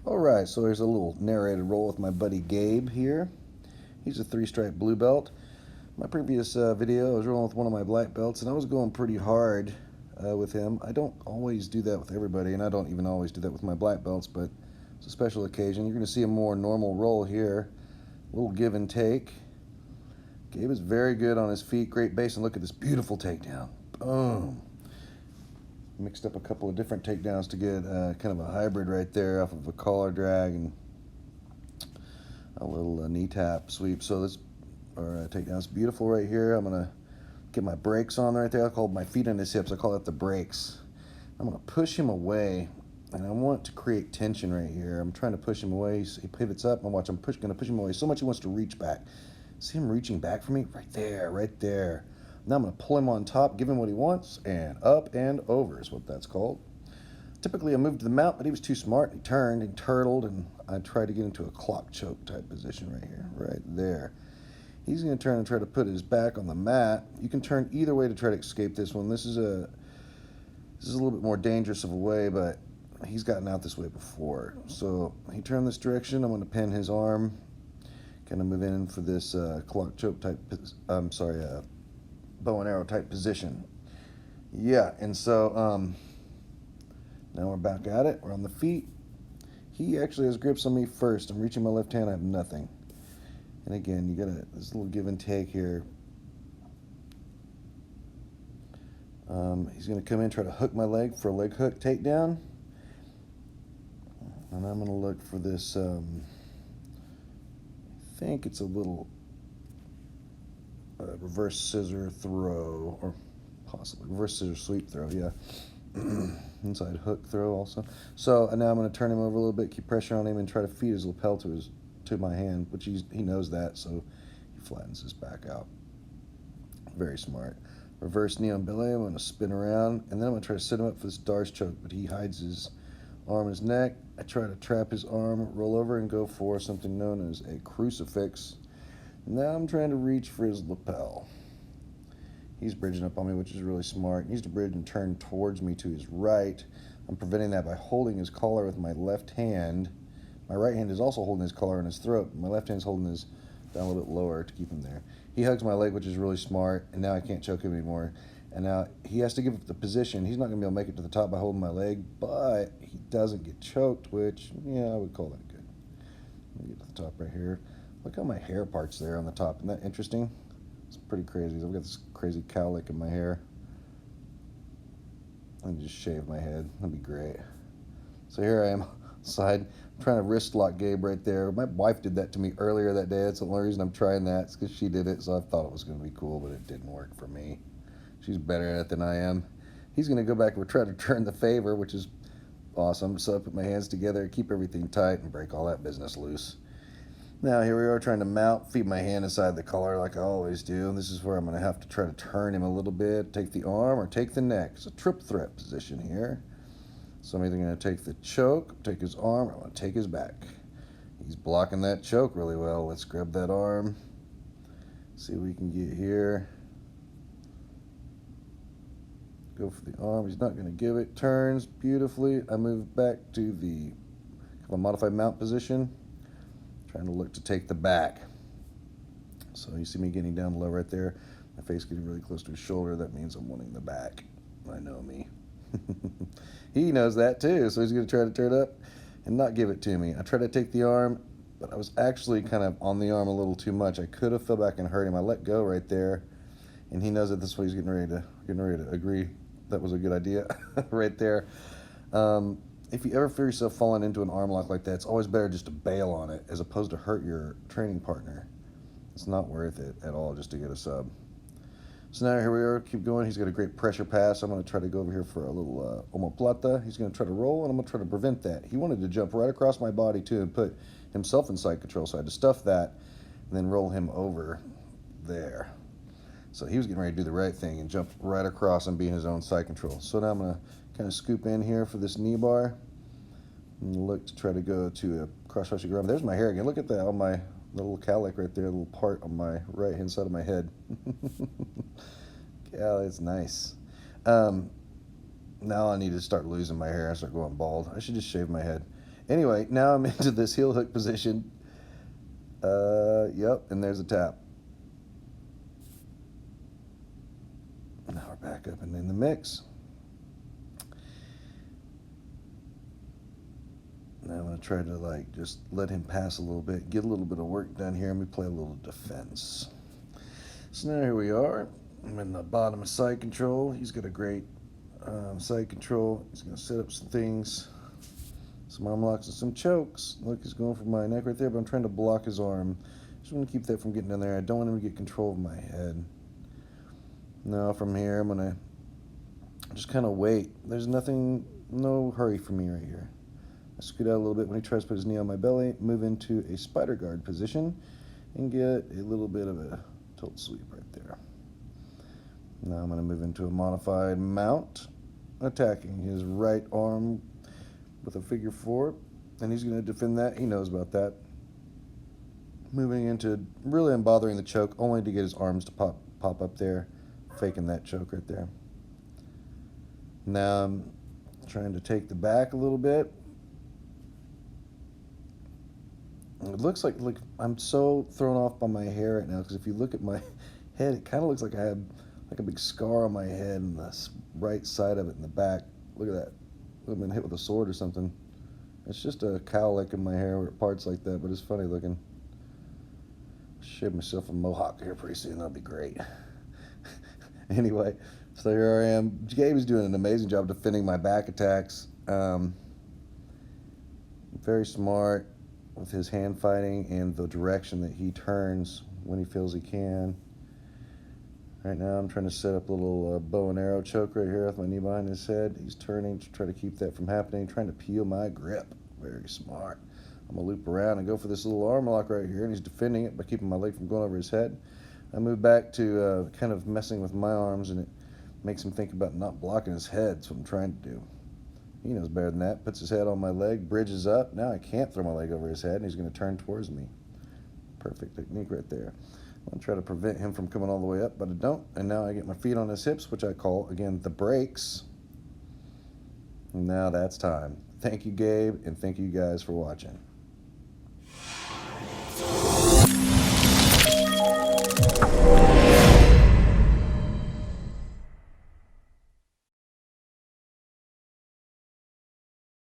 Alright, so there's a little narrated roll with my buddy Gabe here. He's a 3-stripe blue belt. My previous video, I was rolling with one of my black belts, and I was going pretty hard with him. I don't always do that with everybody, and I don't even always do that with my black belts, but it's a special occasion. You're going to see a more normal roll here. A little give and take. Gabe is very good on his feet, great base, and look at this beautiful takedown. Boom. Mixed up a couple of different takedowns to get kind of a hybrid right there off of a collar drag and a little knee tap sweep. So this takedown's beautiful right here. I'm gonna get my brakes on right there. I call my feet on his hips. I call that the brakes. I'm gonna push him away, and I want to create tension right here. I'm trying to push him away. He pivots up. I'm gonna push him away so much he wants to reach back. See him reaching back for me? Right there, right there. Now I'm going to pull him on top, give him what he wants, and up and over is what that's called. Typically I moved to the mount, but he was too smart. He turned and turtled, and I tried to get into a clock choke type position right here, right there. He's going to turn and try to put his back on the mat. You can turn either way to try to escape this one. This is a little bit more dangerous of a way, but he's gotten out this way before. So he turned this direction. I'm going to pin his arm, kind of move in for this clock choke type, bow and arrow type position. Yeah, and so now we're back at it. We're on the feet. He actually has grips on me first. I'm reaching my left hand. I have nothing. And again, you got this little give and take here. He's going to come in, try to hook my leg for a leg hook takedown. And I'm going to look for this, I think it's a little reverse scissor throw, or possibly reverse scissor sweep throw, yeah. Inside hook throw also. So now I'm going to turn him over a little bit, keep pressure on him, and try to feed his lapel to my hand, which he knows that, so he flattens his back out. Very smart. Reverse knee on belly. I'm going to spin around, and then I'm going to try to set him up for this Darce choke, but he hides his arm in his neck. I try to trap his arm, roll over, and go for something known as a crucifix. Now I'm trying to reach for his lapel. He's bridging up on me, which is really smart. He needs to bridge and turn towards me to his right. I'm preventing that by holding his collar with my left hand. My right hand is also holding his collar in his throat. My left hand's holding his down a little bit lower to keep him there. He hugs my leg, which is really smart, and now I can't choke him anymore. And now he has to give up the position. He's not going to be able to make it to the top by holding my leg, but he doesn't get choked, which, yeah, I would call that good. Let me get to the top right here. Look how my hair parts there on the top. Isn't that interesting? It's pretty crazy. I've got this crazy cowlick in my hair. I can just shave my head. That'd be great. So here I am, side. I'm trying to wrist lock Gabe right there. My wife did that to me earlier that day. That's the only reason I'm trying that. It's because she did it, so I thought it was going to be cool, but it didn't work for me. She's better at it than I am. He's going to go back and try to return the favor, which is awesome. So I put my hands together, keep everything tight, and break all that business loose. Now here we are trying to mount, feed my hand inside the collar like I always do. And this is where I'm going to have to try to turn him a little bit, take the arm or take the neck. It's a trip threat position here. So I'm either going to take the choke, take his arm, or I'm going to take his back. He's blocking that choke really well. Let's grab that arm. See what we can get here. Go for the arm. He's not going to give it. Turns beautifully. I move back to the modified mount position. Trying to look to take the back. So you see me getting down low right there. My face getting really close to his shoulder. That means I'm wanting the back. I know me. He knows that too, so he's going to try to turn up and not give it to me. I tried to take the arm, but I was actually kind of on the arm a little too much. I could have fell back and hurt him. I let go right there, and he knows that this is what he's getting ready to agree. That was a good idea right there. If you ever feel yourself falling into an arm lock like that, it's always better just to bail on it as opposed to hurt your training partner. It's not worth it at all just to get a sub. So now here we are, keep going. He's got a great pressure pass. I'm going to try to go over here for a little omoplata. He's going to try to roll, and I'm going to try to prevent that. He wanted to jump right across my body too and put himself in side control, so I had to stuff that and then roll him over there. So he was getting ready to do the right thing and jump right across and be in his own side control. So now I'm going to kind of scoop in here for this knee bar and look to try to go to a cross-facing grab. There's my hair again. Look at that on my little cowlick right there, a little part on my right-hand side of my head. Yeah, that's nice. Now I need to start losing my hair and start going bald. I should just shave my head. Anyway, now I'm into this heel hook position. Yep, and there's a tap. Now we're back up and in the mix. Now I'm going to try to just let him pass a little bit, get a little bit of work done here, and we play a little defense. So now here we are. I'm in the bottom of side control. He's got a great side control. He's going to set up some things, some arm locks and some chokes. Look, he's going for my neck right there, but I'm trying to block his arm. Just want to keep that from getting in there. I don't want him to get control of my head. Now from here, I'm going to just kind of wait. There's no hurry for me right here. I scoot out a little bit when he tries to put his knee on my belly, move into a spider guard position, and get a little bit of a tilt sweep right there. Now I'm going to move into a modified mount, attacking his right arm with a figure four, and he's going to defend that. He knows about that. Moving into really unbothering the choke, only to get his arms to pop up there, faking that choke right there. Now I'm trying to take the back a little bit. It looks like I'm so thrown off by my hair right now, because if you look at my head, it kind of looks like I have like a big scar on my head and the right side of it in the back. Look at that. I've been hit with a sword or something. It's just a cowlick in my hair where it parts like that, but it's funny looking. Shave myself a mohawk here pretty soon. That'll be great. Anyway, so here I am. Gabe is doing an amazing job defending my back attacks. Very smart with his hand fighting and the direction that he turns when he feels he can. Right now I'm trying to set up a little bow and arrow choke right here with my knee behind his head. He's turning to try to keep that from happening, trying to peel my grip. Very smart. I'm going to loop around and go for this little arm lock right here, and he's defending it by keeping my leg from going over his head. I move back to kind of messing with my arms, and it makes him think about not blocking his head. That's what I'm trying to do. He knows better than that. Puts his head on my leg, bridges up. Now I can't throw my leg over his head, and he's going to turn towards me. Perfect technique right there. I'm going to try to prevent him from coming all the way up, but I don't. And now I get my feet on his hips, which I call, again, the brakes. And now that's time. Thank you, Gabe, and thank you guys for watching.